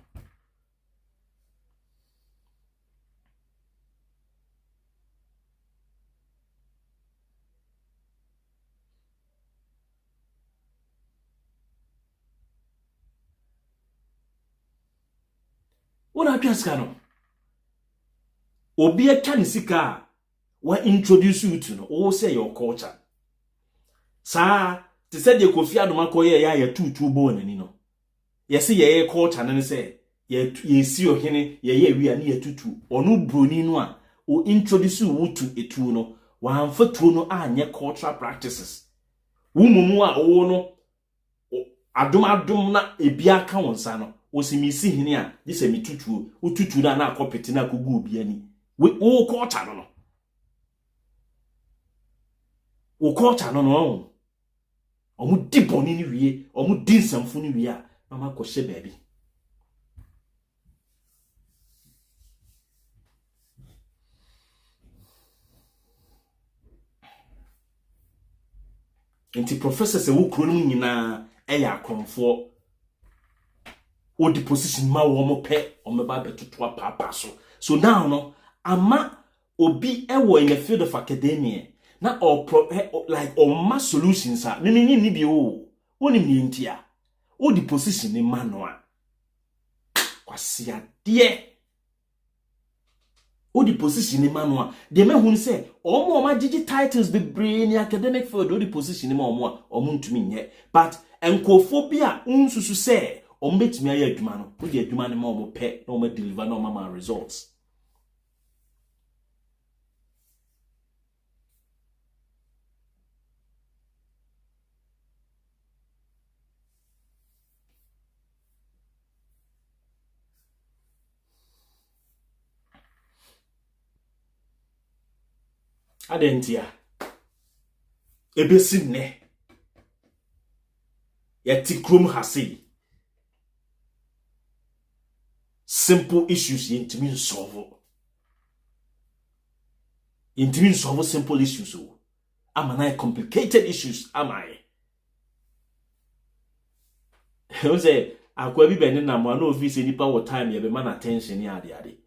una twa sika no obi atwa ne sika wa introduce you to no o say your culture sa te said de kofi adoma koye ya tutu bo nani no Yes, ye culture and say ye see your hene ye we are near tutu or no bruni no o introduce you to etu no one for two no anye cultural practices. Wumu a o no adom na ebia ka wonsa no o si mi si hene a ye se mi tutu o tutu na na akopete na kogu obi ani we o culture no o culture no omu di boni ni wie omu di nsamfo ni wie a mama ko hye baabi. Nti professor se wo kuro no nyina eya akonfo o di position ma wo mo pe o me ba betoto papa so now no ama obi ewo in the field of academia na like ma solutions a ni bi o woni mi ntia o di position ni ma no a kwase ade o di position ni ma no a de me hu se o ma gigi titles be brain academic field o di position ni ma o mo ntumi nye but enkofo bi a unsusu se o mbetumi aye adwuma no o di adwuma ni ma o mo pe na o ma deliver na o ma results. Adentia ebesi ne yati krom hase simple issues intimi solve simple issues o amana complicated issues amai you say akwa bi bene na mo na office nipa wo time ye be man attention ya ade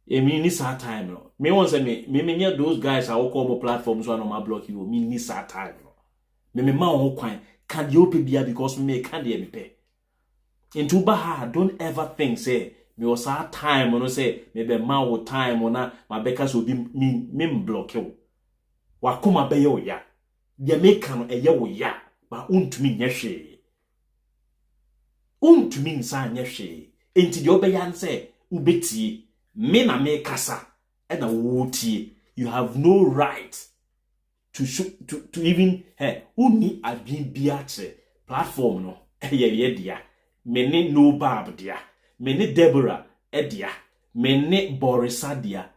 emi ni sa time no me won say me nya those guys are call mo platforms so no ma block you me ni sa time no me ma wo kwan can you open bia because me can dey me pay into ba don't ever think say me was our time no say me be ma wo time na ma beka so bi me block you wa kuma be ye wo ya dia me kan eye wo ya ba untumi nya hwe untumi nsa nya hwe enti de obeya nse ubetie me na me kasa e na wo tie you have no right to even uni adwin bia che platform no ye dia me ne no bab dia me ne Deborah dia me ne Borisa dia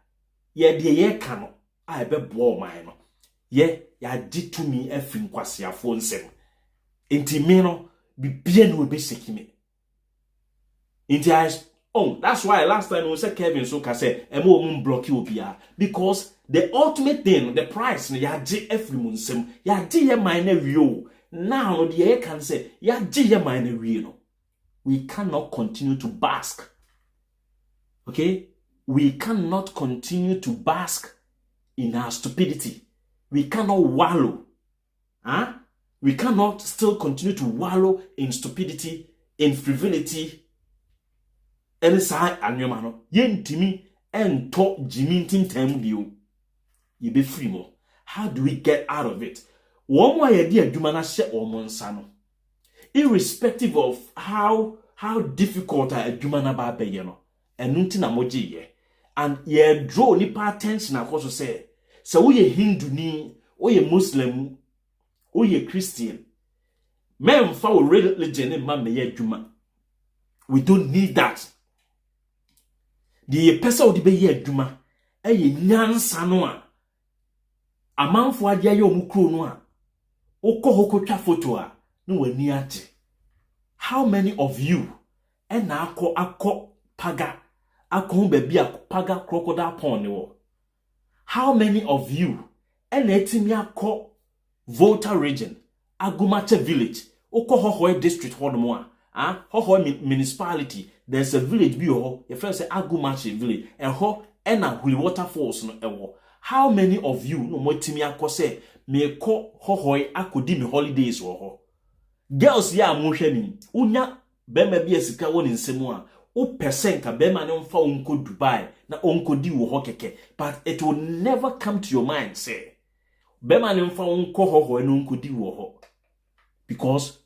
ye dia ye ka no a be bo man no ye ya ditumi afin kwasiafo nsem enti me no bibia no be sekime enti that's why last time we said Kevin so ka say emo block you obia because the ultimate thing the price no ya gi every munsem ya gi ye man na wi now no the can say ya gi ye man na wi no we cannot continue to bask. Okay, we cannot continue to bask in our stupidity. We cannot wallow. We cannot still continue to wallow in stupidity, in frivolity. And say anyoma no yentimi ento jimintin tambio ye be free mo. How do we get out of it? One way ye di adwuma na hye omonsa no, irrespective of how difficult adwuma na ba be ye no, enu nti na moje ye, and ye draw nipa attention akoso say wo ye Hindu ni, wo ye Muslim, wo ye Christian, memfa wo religion ma me ye adwuma. We don't need that. The person wo de be ye adwuma eye nyansa no a amanfo ade aye omukro no a ukotwa photo a no wani ate. How many of you na akọ paga akọ baby paga crocodile pond wo? How many of you na etimi akọ Volta region Agumache village Hohoe district hodmo Hohoe municipality? There's a village bi ho your friend say Agumache village and ho na Huli waterfalls no ewo. How many of you no mo timi akọ say me ko Hohoe akodi me holidays wo ho? Girls ya mo hwe ni unya bema bi asika woni nsemu a o percent ka bema ne mfa onko Dubai na onko di wo ho keke, but it will never come to your mind say bema ne mfa onko Hohoe no onko di wo ho, because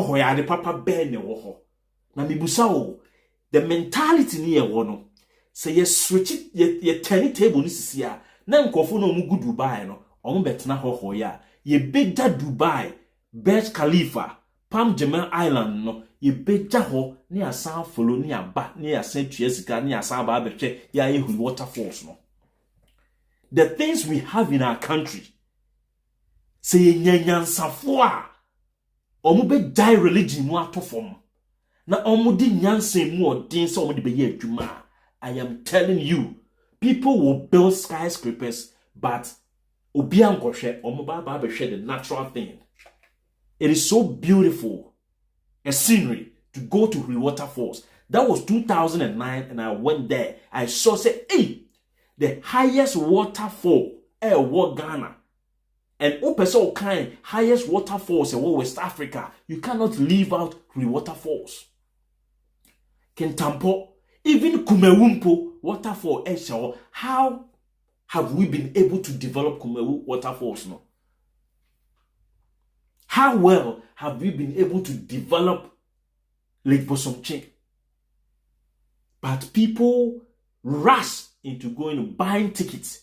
ho ya de papa ben ne wo ho na mebusa wo the mentality ni ye wo no say ye switch ye turn table ni sisi a na nkofo no mu gu Dubai no omo betena ho ya ye beja Dubai Burj Khalifa Palm Jumeirah Island no ye beja ho ni asan follow ni aba ni asan tue sika ni asan ba behwe ya ye hu waterfalls no. The things we have in our country say nyanyansafo a omo be die religion mu atofom na omo di nyansan mu odin se omo de be ye adwuma. I am telling you, people will build skyscrapers, but obiankoshe omo ba be the natural thing. It is so beautiful, a scenery to go to Hui Waterfalls. That was 2009, and I went there. I saw, say, hey, the highest waterfall what Ghana. And open kind highest waterfalls in West Africa. You cannot leave out Hui Waterfalls. Kentampo, even Kumewumpo waterfall. How have we been able to develop Kumewu waterfalls now? How well have we been able to develop Lake Bosomche? But people rush into going to buying tickets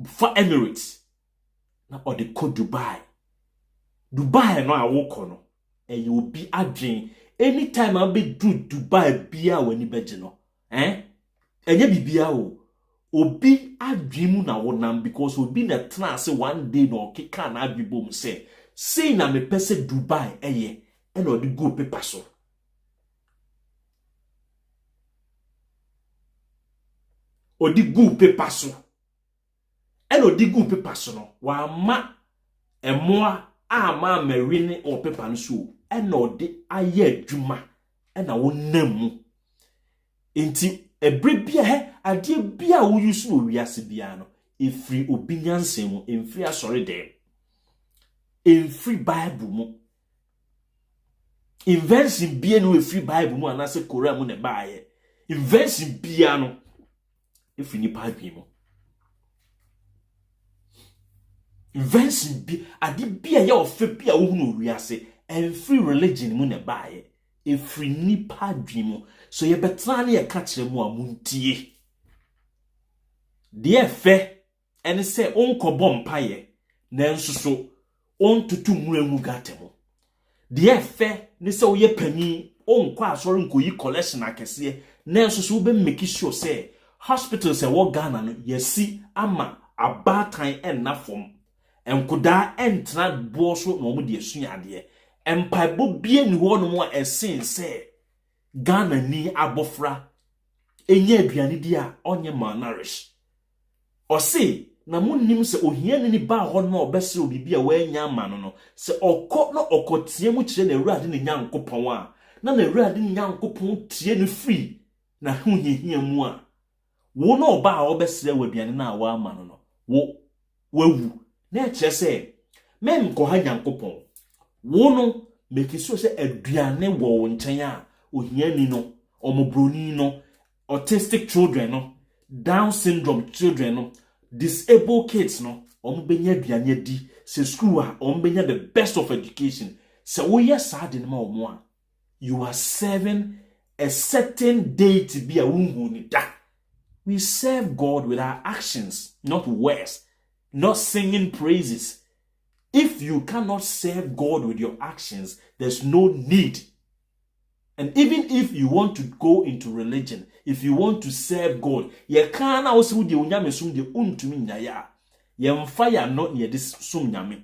for Emirates or they call Dubai. Dubai no I walk on, and you will be adrenaline. Anytime I be do Dubai bia when you be no, and you be bia obi adream na wonam because obi na tna say one day no keka na adwibom say na me pese Dubai eye and or the go paper so. Or the go paper so. And or the go paper so no. Wa ma emoa ama marine or paper no so. And or the aye dwuma and na wonam mu. Enti ebre bia he ade bia wo use no wiase bia no efri obi nyansem mu emfri asore dem. In free Bible mu invention bia no free Bible mu anase Koran mu ne baaye invention bia no if ni Bible mu invention bi ade bia ya ofe bia wo hu no wiase en free religion mu ne baaye free ni Bible mu so ye betra na ye ka kire mu amuntie de efe ene se onkobo mpaye nanso so on tutu muemu gatemo de efe ne se wo ye pani on kwa asoro nkoyi collection akese nanso so be make sure say hospitals e wo Ghana no yesi ama abatan enna fom enkoda entra boso no mo de asuade empaibo bie ni ho no mo esen se Ghana ni abofra enye aduane di a onye malnourished o se na munnim se ohiani ni ba ho no obese obibi a wanya ama no se okọ no okotie mu kire na Awurade ne Nyankopon a na Awurade ne Nyankopon tie no free na huhihia mu a wo no ba a obese waduane na wa ama no wo wawu na kire se mem ko ha Nyankopon wo no make sure se aduane wo nchen a ohiani no omobroni no autistic children no Down syndrome children no disabled kids no benya aduane di se school a benya the best of education se wo yes sad in ma omo a you are serving a certain deity be a wunhu ni da. We serve God with our actions, not words, not singing praises. If you cannot serve God with your actions, there's no need. And even if you want to go into religion, if you want to serve God, ye kana also de unyame sum de untumi nyaya. Ye mfire not ye this sum nyame.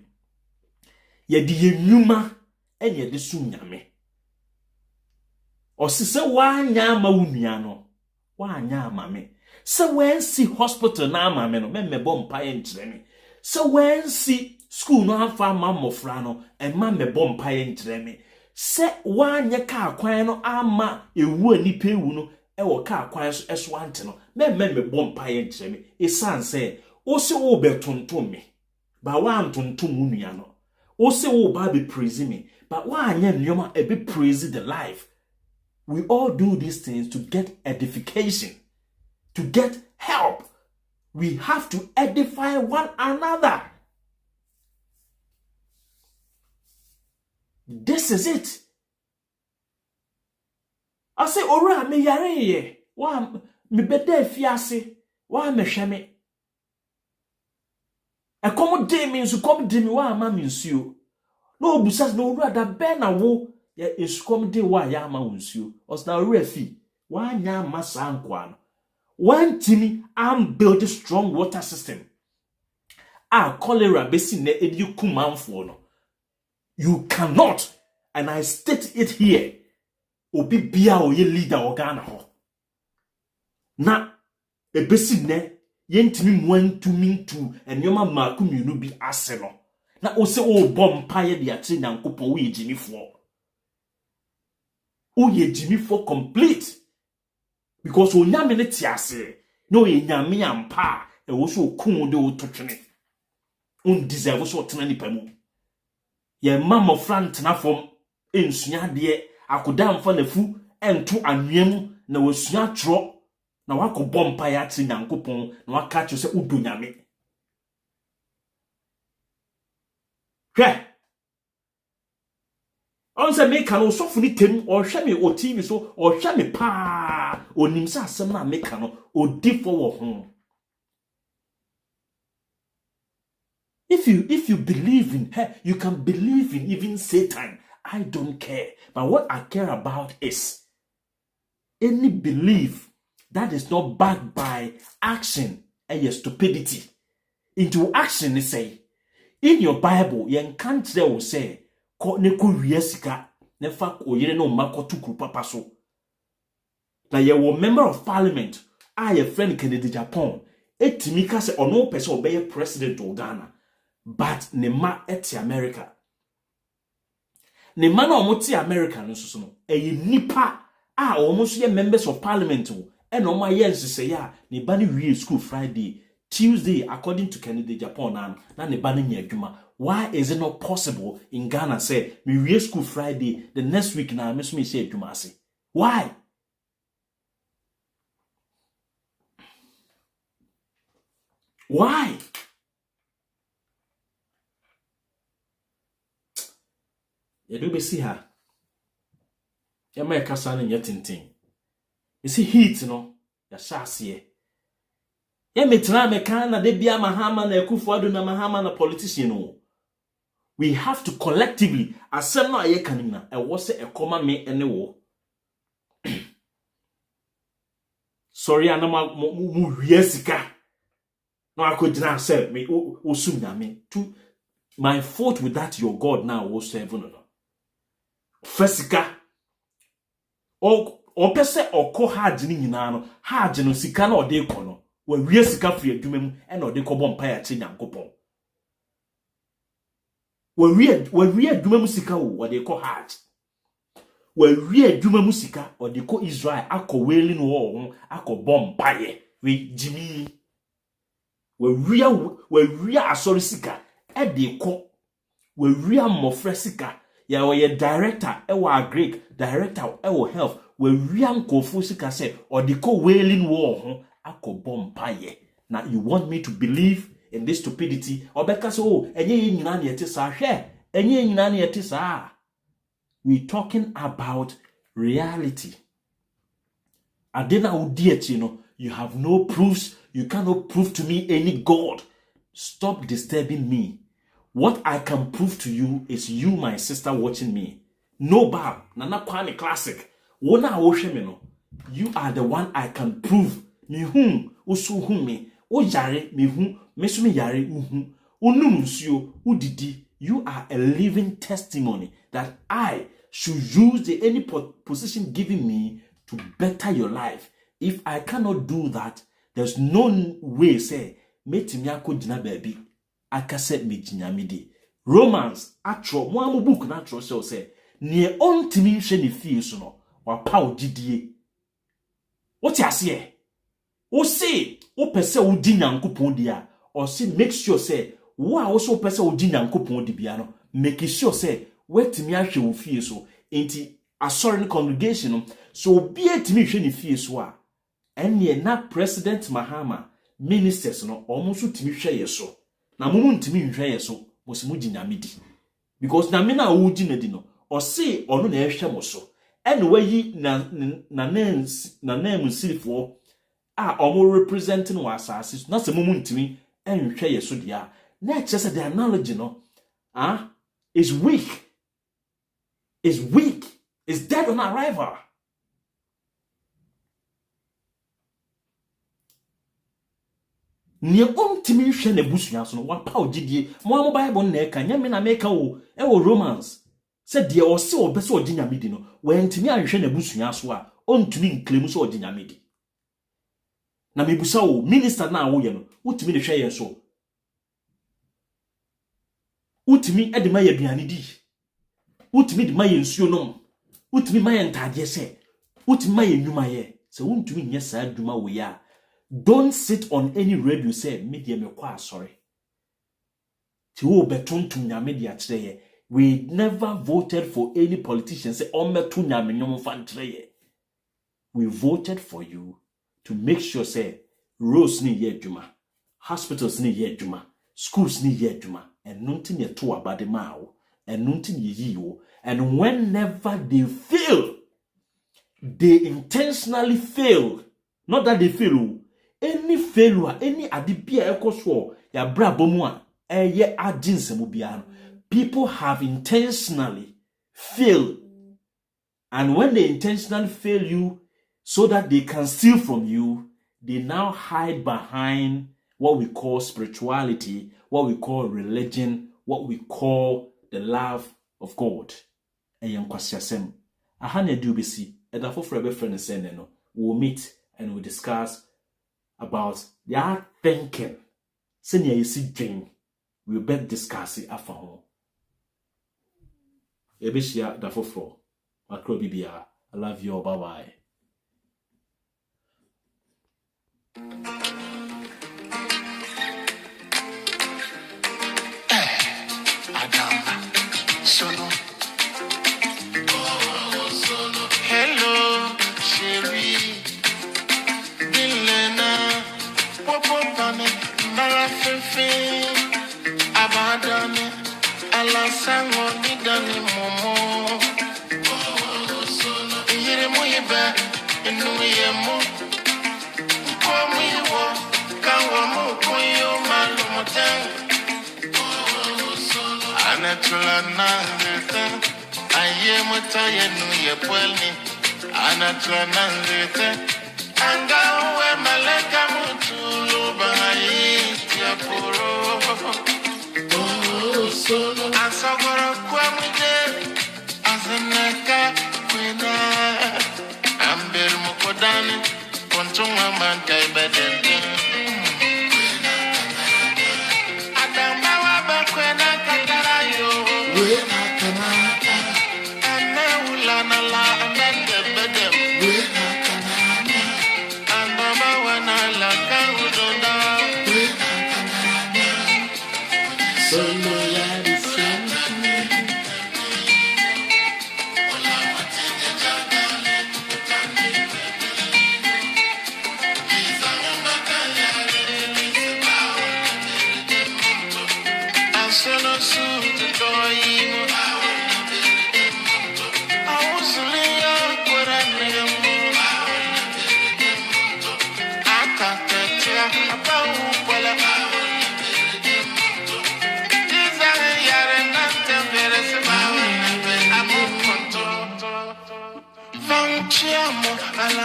Ye di ye nyuma en ye this sum nyame. O se wa nya ma unua no. Wa nya ama me. Se wen si hospital na ama me no, me bo mpaye nkyere me. Se wen si school no afa ma mmofra no, e ma me bo mpaye nkyere me. Se wanye ka kwan no ama ewu anipa ewu no e wo ka kwan so eso ante no me bom paye nkyere me esan se o se wo betontom me ba wa antontom nua no o se wo ba be praise me but wa anya nyoma e be praise the life. We all do these things to get edification, to get help. We have to edify one another. This is it. I say, ora me yare ye. Wa me bede fiase. Wa me hweme. E come de me nso come de me wa ama me nsuo. No busas no ora da be na wo ye is come de wa ya ama nsuo. Os na ora fi. Wa nya masa nkwa no. One timi am build a strong water system. Cholera besi ne edi kumanfo no. You cannot, and I state it here. Obi bia o ye leader organa ho. Na ebesi ne yentimi mwantu tu enyoma maaku mienu bi ase no. Na o se o bom paye de atre Nyankopon wo ye jimifo. O ye jimifo complete. Because o nyame ne tiase. No ye nyame ampa e wo so kun de o totwene. Un deserve so tena ni pamu. Ye mama front na fom ensua de akoda mfa na fu ento anwem na wasua tro na wakobɔ mpa ya ati Nyankopon na waka cho se udo nyame. Hwɛ on se me kan osofu ni tem o hwɛ me o TV so o hwɛ me pa onim sa asɛm na me kan o di fo wo ho. If you believe in her, you can believe in even Satan. I don't care. But what I care about is any belief that is not backed by action and your stupidity. Into action, they say. In your Bible, you can't say, ne ko wiesika, ne fa ko yere no mako tukru papa so. Na ye wo member of parliament, your friend Kennedy Japan, etimika se ono pese obeye president of Ghana. But ne ma eti America. Ne ma na omoti America no so no. Nipa almost ye members of parliament o. E no ma ye nsese ya ne ba ne wie school Friday, Tuesday according to Kennedy Japan na ne ba ne nya adwuma. Why is it not possible in Ghana say me wie school Friday the next week na me so me say adwuma ase? Why? Why? You do be see her. You may kasa in your tinting. You see heat, no? Ya shasiye. You may try me kana de bia mahama na kufuado na mahama na politician no. We have to collectively asem na ye kanina e wo se ekoma me ene wo. Sorry anama mu wiesika. No akodina say me osum na me. To my fault with that your God now was seven no. Fesika o pese okọ hard ni nyina no hard no sika na ode kọ no wa wie sika fri adwuma mu e na ode kọ bọ mpa ya che Nyankopon wa wie adwuma mu sika wo ode kọ hard wa wie adwuma mu sika ode kọ Israel akọ weli no ho akọ bọ mpa ye we jimi wa wie asori sika e de kọ wa wie amofra sika ya we director ewa Greek director ewa health we wian kofu sika say odiko wailing war ho akobọ mpaye. Now you want me to believe in this stupidity obeka say oh enye nyina na yete sa hwe enye nyina na yete sa. We talking about reality. Adena odieti no you have no proofs, you cannot prove to me any God. Stop disturbing me. What I can prove to you is you, my sister, watching me. No bab, nana kwame classic. Wona awoshe me no. You are the one I can prove. Me hum, usu hum me. O yare me hum, mesu me yare uhum. Unum nsuo, udidi. You are a living testimony that I should use any position given me to better your life. If I cannot do that, there's no way say metimi akodina baby. Akase me jinyamidi. Romans atro mo am book na atro say ne ontimi hwe ne fie so no wa pa ogidie. What you say? O say o pese o di Nyankopon dia or say make sure say wo a wo so pese o di Nyankopon di bia no make sure say wetimi ahwe wo fie so enti asori congregation no so obi etimi hwe ne fie so a enne na President Mahama ministers no almost timi hwe ye so. Na mumu ntimi nhwe ye so mosimu ginyamedi because na me na wo ginadi no or say or no ehwe anyway yi na name silfo omo representing was asses na se mumu ntimi enhwe ye so dia na chese the analogy no is weak, is dead on arrival. Ni ontimi hwe na busua so no wa pa ogidie mo Bible na eka nyame na meka wo e wo Romans said de o se obese oginyame di no wantimi ahwe na busua so a ontumi nklem so oginyame di na mebusa wo minister na wo ye no utimi ne hwe ye so utimi ede ma ye aduane di utimi de ma ye nsuo nom utimi ma ye ntade se utimi ma ye nnwuma ye se untumi nye saa adwuma wo ya. Don't sit on any radio say media me kwa sorry. Ti wo betontum nyame dia kire ye. We never voted for any politician say on metu nyame nyom fa kire ye. We voted for you to make sure say roads ni ye adwuma, hospitals ni ye adwuma, schools ni ye adwuma, and nontin ye to abade ma wo, and nontin ye yi wo. And whenever they fail, they intentionally fail. Not that they fail. Any failure, any adibia ekoso ya bra bomu a eye aginsemu bia. People have intentionally failed. And when they intentionally fail you so that they can steal from you, they now hide behind what we call spirituality, what we call religion, what we call the love of God. Eyem kwasiasem. Ahane dubisi, edafo frebe friend send no. We'll meet and we'll discuss about their thinking. Senior you see dream. We'll bet discuss it after home. Ebishia da fofo. Makro bibia. I love you all. Bye bye. Hello, chérie. Marafefe abadane alasango midani momo yire moyeba enu yemo komiwo kawo mo koyo malumotan anatula nanzeta ayemota yenu yepwelni anatula nanzeta Angawe maleka mutulu bayi tiapuro solo asogoro kwa mwide azeneka kwena amber mukodani kontunga mankai bedende adamba wabakwena kakarayo wena kanaka ane ulana la amende bedem wena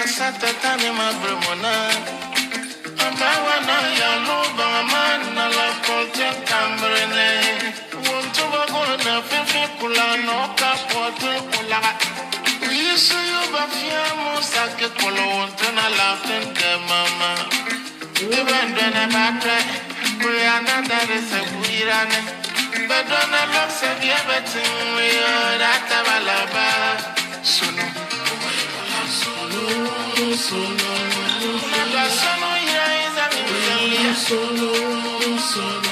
Satatane mabremona Amawana ya luba mana la kolte kambrene Wonto bagona fefe kula no kapote kula Wisu yuba fiamu sake kolo wonto na laften de mama Ibandone batre Kuyana dare se kuirane Bedona lokse diabetin Rata balaba Sunu Solo,